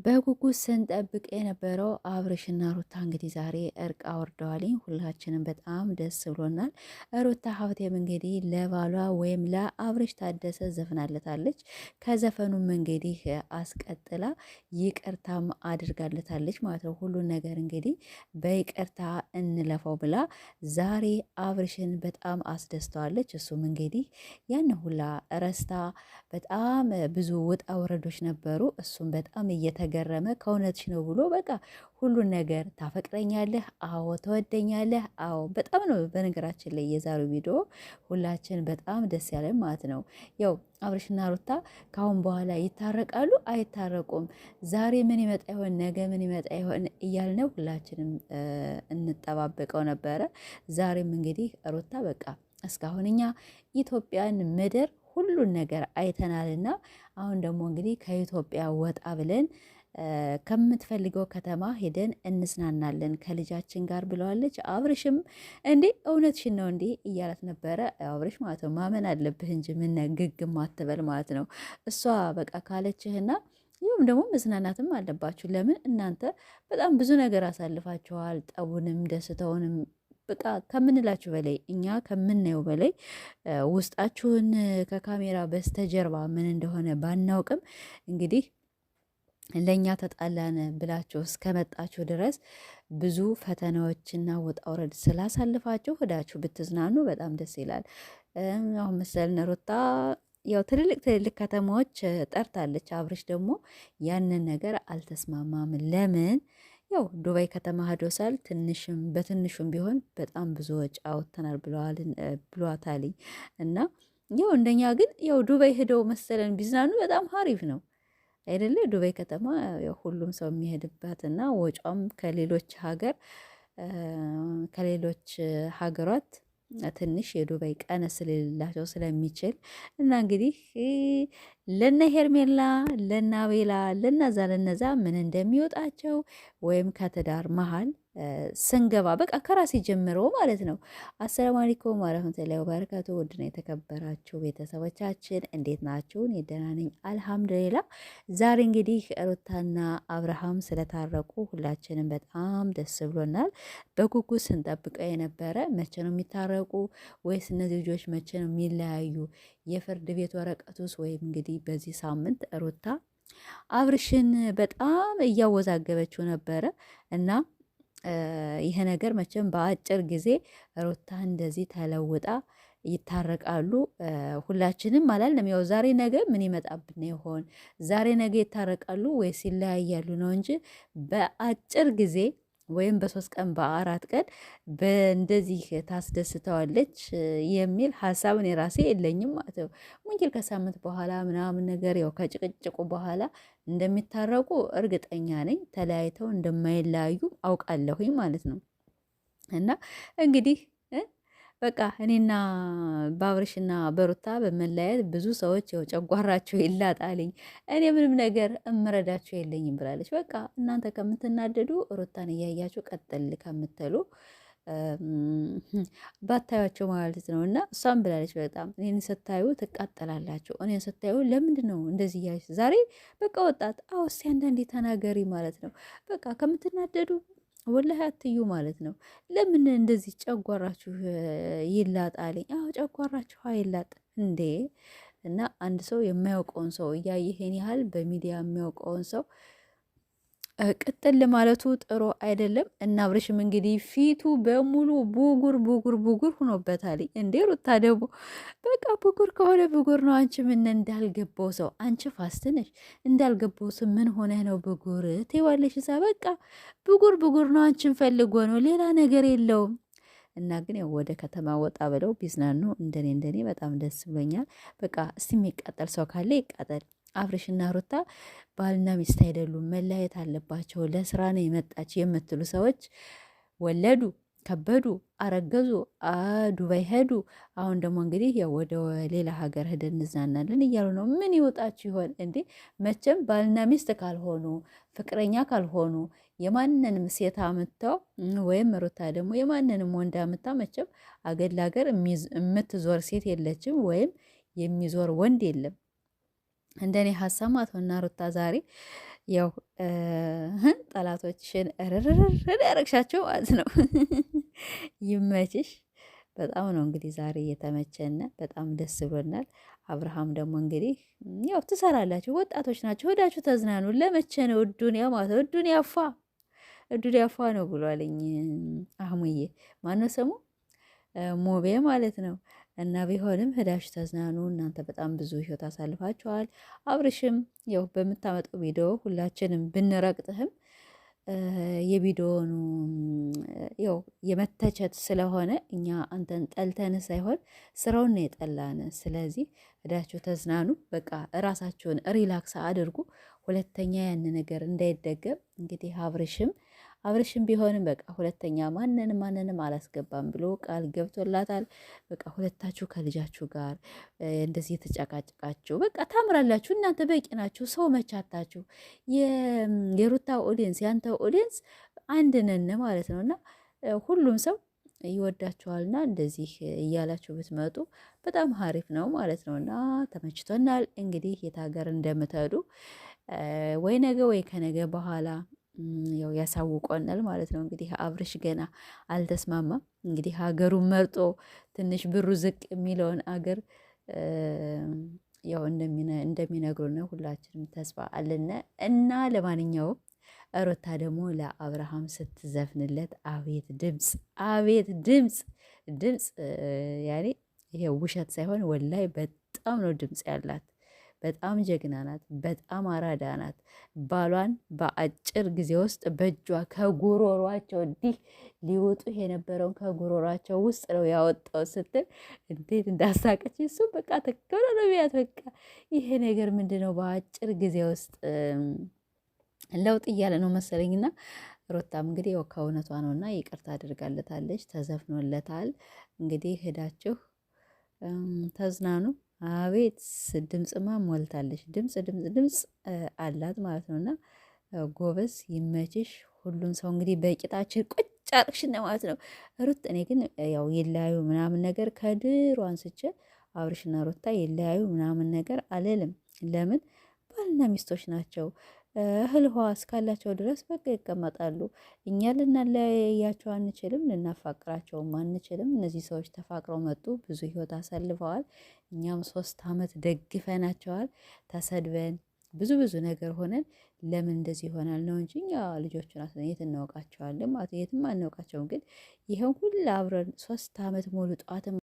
በጉጉት ስንጠብቅ የነበረው አብርሽና ሩታ እንግዲህ ዛሬ እርቅ አውርደዋልኝ። ሁላችንም በጣም ደስ ብሎናል። ሩታ ሀብቴም እንግዲህ ለባሏ ወይም ለአብርሽ ታደሰ ዘፍናለታለች። ከዘፈኑም እንግዲህ አስቀጥላ ይቅርታም አድርጋለታለች ማለት ነው። ሁሉን ነገር እንግዲህ በይቅርታ እንለፈው ብላ ዛሬ አብርሽን በጣም አስደስተዋለች። እሱም እንግዲህ ያን ሁላ ረስታ በጣም ብዙ ውጣ ውረዶች ነበሩ። እሱም በጣም እየተገረመ ከእውነትሽ ነው ብሎ በቃ ሁሉን ነገር ታፈቅረኛለህ? አዎ። ተወደኛለህ? አዎ። በጣም ነው በነገራችን ላይ የዛሬው ቪዲዮ ሁላችን በጣም ደስ ያለን ማለት ነው። ያው አብርሽና ሩታ ካሁን በኋላ ይታረቃሉ አይታረቁም? ዛሬ ምን ይመጣ ይሆን? ነገ ምን ይመጣ ይሆን እያልነው ሁላችንም እንጠባበቀው ነበረ። ዛሬም እንግዲህ ሩታ በቃ እስካሁን እኛ ኢትዮጵያን ምድር ሁሉን ነገር አይተናልና አሁን ደግሞ እንግዲህ ከኢትዮጵያ ወጣ ብለን ከምትፈልገው ከተማ ሄደን እንስናናለን ከልጃችን ጋር ብለዋለች። አብርሽም እንዴ እውነትሽን ነው እንዴ እያላት ነበረ። አብርሽ ማለት ነው ማመን አለብህ እንጂ ምን ግግም አትበል ማለት ነው። እሷ በቃ ካለችህና ይሁም ደግሞ መዝናናትም አለባችሁ። ለምን እናንተ በጣም ብዙ ነገር አሳልፋችኋል። ጠቡንም ደስተውንም በቃ ከምንላችሁ በላይ እኛ ከምናየው በላይ ውስጣችሁን ከካሜራ በስተጀርባ ምን እንደሆነ ባናውቅም እንግዲህ ለእኛ ተጣላን ብላችሁ እስከመጣችሁ ድረስ ብዙ ፈተናዎችና ውጣ ውረድ ስላሳልፋችሁ ሄዳችሁ ብትዝናኑ በጣም ደስ ይላል። አሁን መሰልን ሩታ ያው ትልልቅ ከተማዎች ጠርታለች። አብርሽ ደግሞ ያንን ነገር አልተስማማም። ለምን ያው ዱባይ ከተማ ሄዶ ሳል ትንሽም በትንሹም ቢሆን በጣም ብዙ ወጪ አውጥተናል ብሏታልኝ። እና ያው እንደኛ ግን ያው ዱባይ ሄደው መሰለን ቢዝናኑ በጣም ሀሪፍ ነው አይደለ? ዱባይ ከተማ ያው ሁሉም ሰው የሚሄድባት እና ወጫም ከሌሎች ሀገሯት ትንሽ የዱባይ ቀነስ ልላቸው ስለሚችል እና እንግዲህ ለነ ሄርሜላ ለነ አቤላ ለነዛ ምን እንደሚወጣቸው ወይም ከትዳር መሀል ስንገባ በቃ ከራሴ ጀምሮ ማለት ነው። አሰላሙ አለይኩም ወረህመቱላሂ ወበረካቱ። ውድና የተከበራችሁ ቤተሰቦቻችን እንዴት ናችሁ? እኔ ደህና ነኝ አልሐምዱሊላ። ዛሬ እንግዲህ ሩታና አብርሃም ስለታረቁ ሁላችንም በጣም ደስ ብሎናል። በጉጉት ስንጠብቀው የነበረ መቼ ነው የሚታረቁ ወይስ እነዚህ ልጆች መቼ ነው የሚለያዩ? የፍርድ ቤት ወረቀቱስ ወይም እንግዲህ በዚህ ሳምንት ሩታ አብርሽን በጣም እያወዛገበችው ነበረ እና ይሄ ነገር መቼም በአጭር ጊዜ ሩታ እንደዚህ ተለውጣ ይታረቃሉ ሁላችንም አላልንም። ያው ዛሬ ነገ ምን ይመጣብን ይሆን? ዛሬ ነገ ይታረቃሉ ወይስ ይለያያሉ ነው እንጂ በአጭር ጊዜ ወይም በ3 ቀን በ4 ቀን በእንደዚህ ታስደስተዋለች የሚል ሀሳብን የራሴ የለኝም ማለት ነው። ሙንኪል ከሳምንት በኋላ ምናምን ነገር ያው ከጭቅጭቁ በኋላ እንደሚታረቁ እርግጠኛ ነኝ። ተለያይተው እንደማይለያዩ አውቃለሁኝ ማለት ነው። እና እንግዲህ በቃ እኔና በአብርሽና በሩታ በመለያየት ብዙ ሰዎች ያው ጨጓራቸው ይላጣልኝ፣ እኔ ምንም ነገር እምረዳቸው የለኝም ብላለች። በቃ እናንተ ከምትናደዱ ሩታን እያያችሁ ቀጥል ከምትሉ ባታያቸው ማለት ነው። እና እሷም ብላለች በጣም እኔን ስታዩ ትቃጠላላችሁ፣ እኔን ስታዩ ለምንድን ነው እንደዚህ እያለች ዛሬ በቃ ወጣት አውስ አንዳንዴ ተናገሪ ማለት ነው። በቃ ከምትናደዱ ወላሂ አትዩ ማለት ነው። ለምን እንደዚህ ጨጓራችሁ ይላጣልኝ? አዎ ጨጓራችሁ አይላጥ እንዴ? እና አንድ ሰው የማያውቀውን ሰው እያየህን ያህል በሚዲያ የሚያውቀውን ሰው ቅጥል ማለቱ ጥሩ አይደለም። እና አብርሽም እንግዲህ ፊቱ በሙሉ ቡጉር ሆኖበታል። እንዴ ሩታ ደግሞ በቃ ቡጉር ከሆነ ቡጉር ነው። አንቺ ምን እንዳልገባው ሰው አንቺ ፋስትነሽ እንዳልገባው ሰው ምን ሆነህ ነው ቡጉር ትይዋለሽ? እዛ በቃ ቡጉር ነው። አንቺን ፈልጎ ነው፣ ሌላ ነገር የለውም። እና ግን ያው ወደ ከተማ ወጣ ብለው ቢዝናኑ እንደኔ በጣም ደስ ብሎኛል። በቃ እስቲ የሚቃጠል ሰው ካለ ይቃጠል። አብርሽና ሩታ ባልና ሚስት አይደሉም፣ መለያየት አለባቸው። ለስራ ነው የመጣች የምትሉ ሰዎች ወለዱ፣ ከበዱ፣ አረገዙ፣ ዱባይ ሄዱ። አሁን ደግሞ እንግዲህ ያው ወደ ሌላ ሀገር ሄደን እንዝናናለን እያሉ ነው። ምን ይወጣችሁ ይሆን እንዴ? መቼም ባልና ሚስት ካልሆኑ ፍቅረኛ ካልሆኑ የማንንም ሴት አምጥተው ወይም ሩታ ደግሞ የማንንም ወንድ አምጥታ መቼም አገር ለአገር የምትዞር ሴት የለችም፣ ወይም የሚዞር ወንድ የለም። እንደኔ ሀሳብ ማለት ነው። እና ሩታ ዛሬ ያው ጠላቶችሽን ርርርር ያረግሻቸው ማለት ነው። ይመችሽ። በጣም ነው እንግዲህ ዛሬ እየተመቸነ በጣም ደስ ብሎናል። አብርሃም ደግሞ እንግዲህ ያው ትሰራላችሁ፣ ወጣቶች ናቸው፣ ሄዳችሁ ተዝናኑ። ለመቼ ነው ዱንያ ማለት ነው? ዱንያ ፏ ነው ብሏልኝ አህሙዬ። ማነው ስሙ? ሞቤ ማለት ነው። እና ቢሆንም ሄዳችሁ ተዝናኑ። እናንተ በጣም ብዙ ህይወት አሳልፋችኋል። አብርሽም ያው በምታመጣው ቪዲዮ ሁላችንም ብንረቅጥህም የቪዲዮኑ ያው የመተቸት ስለሆነ እኛ አንተን ጠልተን ሳይሆን ስራውን ነው የጠላን። ስለዚህ ሄዳችሁ ተዝናኑ። በቃ እራሳችሁን ሪላክስ አድርጉ። ሁለተኛ ያን ነገር እንዳይደገም እንግዲህ አብርሽም ቢሆንም በቃ ሁለተኛ ማንንም አላስገባም ብሎ ቃል ገብቶላታል። በቃ ሁለታችሁ ከልጃችሁ ጋር እንደዚህ የተጨቃጨቃችሁ በቃ ታምራላችሁ። እናንተ በቂ ናችሁ። ሰው መቻታችሁ የሩታ ኦዲየንስ ያንተ ኦዲየንስ አንድ ነን ማለት ነው እና ሁሉም ሰው ይወዳችኋልና እንደዚህ እያላችሁ ብትመጡ በጣም ሀሪፍ ነው ማለት ነው እና ተመችቶናል። እንግዲህ የት ሀገር እንደምትሄዱ ወይ ነገ ወይ ከነገ በኋላ ያው ያሳውቆናል ማለት ነው። እንግዲህ አብርሽ ገና አልተስማማም። እንግዲህ ሀገሩን መርጦ ትንሽ ብሩ ዝቅ የሚለውን አገር ያው እንደሚነግሩን ሁላችንም ተስፋ አለነ እና ለማንኛውም ሩታ ደግሞ ለአብርሃም ስትዘፍንለት አቤት ድምፅ፣ አቤት ድምፅ ያኔ ይሄ ውሸት ሳይሆን ወላይ በጣም ነው ድምፅ ያላት። በጣም ጀግና ናት። በጣም አራዳ ናት። ባሏን በአጭር ጊዜ ውስጥ በእጇ ከጉሮሯቸው እንዲህ ሊወጡ የነበረውን ከጉሮሯቸው ውስጥ ነው ያወጣው ስትል እንዴት እንዳሳቀች እሱ በቃ ተከብረ ነው ቢያት በቃ ይሄ ነገር ምንድን ነው በአጭር ጊዜ ውስጥ ለውጥ እያለ ነው መሰለኝና ሩታም እንግዲህ ያው ከእውነቷ ነውና ይቅርታ አድርጋለታለች። ተዘፍኖለታል። እንግዲህ ሄዳችሁ ተዝናኑ። አቤት ድምፅማ ሞልታለች። ድምፅ አላት ማለት ነው እና ጎበዝ ይመችሽ። ሁሉም ሰው እንግዲህ በቂጣችን ቁጭ አርቅሽን ማለት ነው ሩት። እኔ ግን ያው ይለያዩ ምናምን ነገር ከድሮ አንስቼ አብርሽና ሩታ ይለያዩ ምናምን ነገር አልልም። ለምን ባልና ሚስቶች ናቸው። እህል ውሃ እስካላቸው ድረስ በቃ ይቀመጣሉ። እኛ ልናለያያቸው አንችልም፣ ልናፋቅራቸውም አንችልም። እነዚህ ሰዎች ተፋቅረው መጡ፣ ብዙ ህይወት አሳልፈዋል። እኛም 3 ዓመት ደግፈናቸዋል። ተሰድበን ብዙ ነገር ሆነን ለምን እንደዚህ ይሆናል ነው እንጂ እኛ ልጆቹን የት እናውቃቸዋለን ማለት የትም አናውቃቸውም። ግን ይሄን ሁሉ አብረን 3 ዓመት ሙሉ ጠዋትም